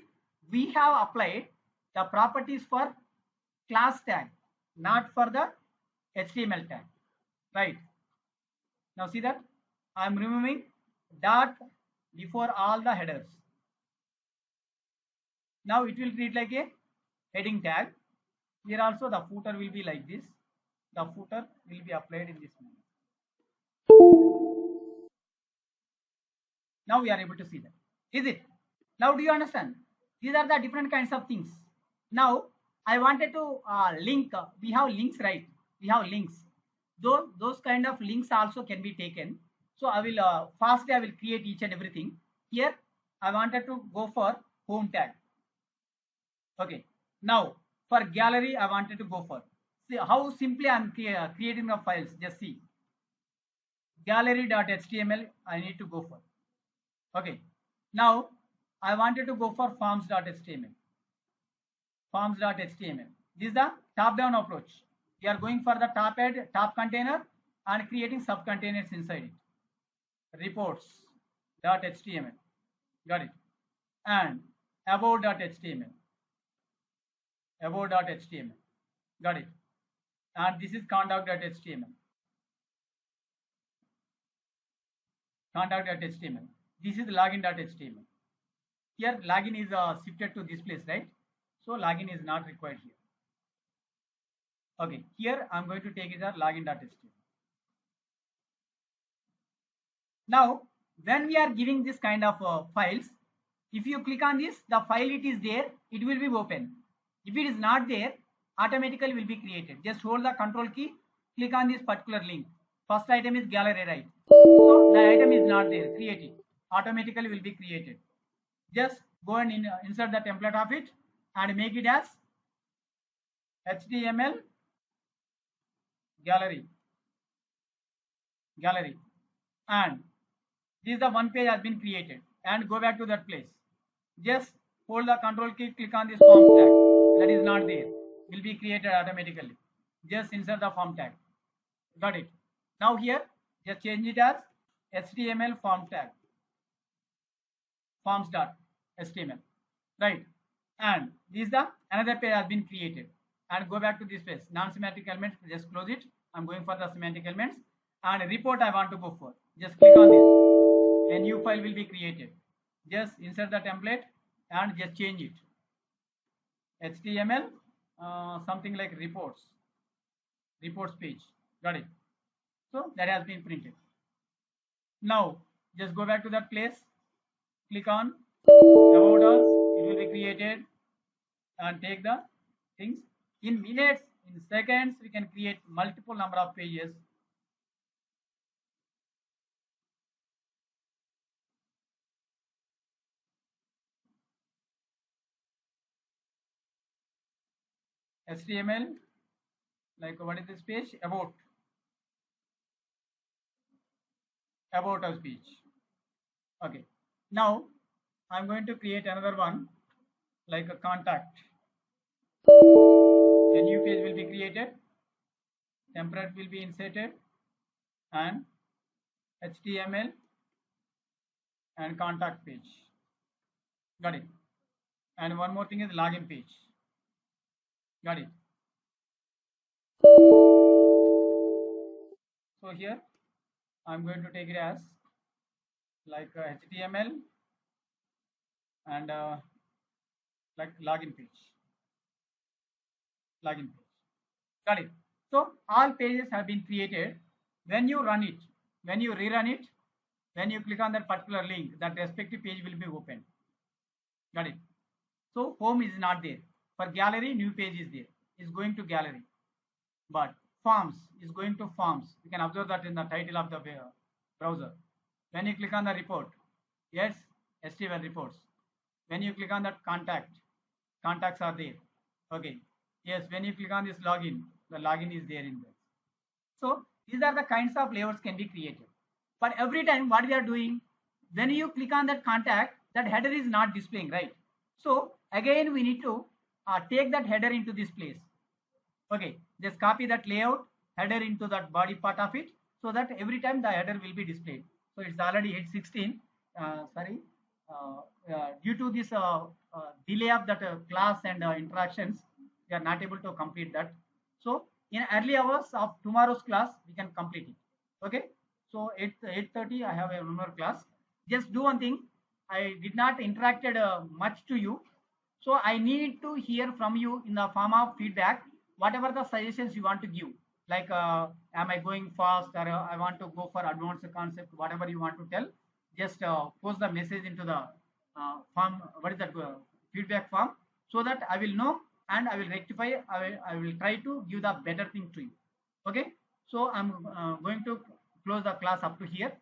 we have applied the properties for class tag, not for the HTML tag, right? Now see that I am removing dot before all the headers. Now it will treat like a heading tag. Here also the footer will be like this. The footer will be applied in this manner. Now we are able to see that. Is it? Now do you understand? These are the different kinds of things. Now I wanted to link. We have links, right? We have links. Those kind of links also can be taken. So I will firstly I will create each and everything. Here I wanted to go for home tag. Okay. Now for gallery I wanted to go for. See how simply I am creating the files. Just see. Gallery.html I need to go for. Okay. Now I wanted to go for forms.html. Forms.html. This is the top-down approach. We are going for the top container and creating sub-containers inside it. Reports.html. Got it. And about.html. About.html. Got it. And this is contact.html. Contact.html. This is login.html. Here login is shifted to this place, right? So login is not required here. Okay, here I'm going to take it as login.html. Now, when we are giving this kind of files, if you click on this, the file it is there, it will be open. If it is not there, automatically will be created. Just hold the control key, click on this particular link. First item is gallery, right? So the item is not there, create it. Automatically will be created. Just go and insert the template of it and make it as HTML gallery, and this is the one page has been created, and go back to that place. Just hold the control key, click on this form tag, that is not there, will be created automatically. Just insert the form tag. Got it? Now here just change it as HTML form tag, forms.html, right? And this is the another page has been created, and go back to this page. Non-semantic elements, just close it. I'm going for the semantic elements. and report I want to go for. Just click on this. A new file will be created. Just insert the template and just change it. HTML, something like reports page. Got it. So that has been printed. Now just go back to that place. Click on about us. It will be created and take the things. In minutes, in seconds, we can create multiple number of pages. HTML, like what is this page? About us page. Okay. Now I'm going to create another one like a contact. A new page will be created. Template will be inserted and HTML and contact page. Got it. And one more thing is login page. Got it. So here I'm going to take it as like HTML and like login page. Got it. So all pages have been created. When you run it, when you rerun it, when you click on that particular link, that respective page will be opened. Got it. So home is not there. For gallery, new page is there. Is going to gallery. But forms is going to forms. You can observe that in the title of the browser. When you click on the report, yes, HTML reports. When you click on that contacts are there. Okay. Yes, when you click on this login, the login is there in there. So these are the kinds of layouts can be created. But every time what we are doing, when you click on that contact, that header is not displaying, right? So again, we need to take that header into this place. Okay, just copy that layout header into that body part of it so that every time the header will be displayed. So it's already hit 16. Due to this delay of that class and interactions, we are not able to complete that. So in early hours of tomorrow's class, we can complete it. Okay. So 8:30, I have a number class. Just do one thing. I did not interacted much to you. So I need to hear from you in the form of feedback, whatever the suggestions you want to give. Like, am I going fast or I want to go for advanced concept, whatever you want to tell, just post the message into the form, what is that feedback form, so that I will know and I will rectify, I will try to give the better thing to you. Okay. So I'm going to close the class up to here.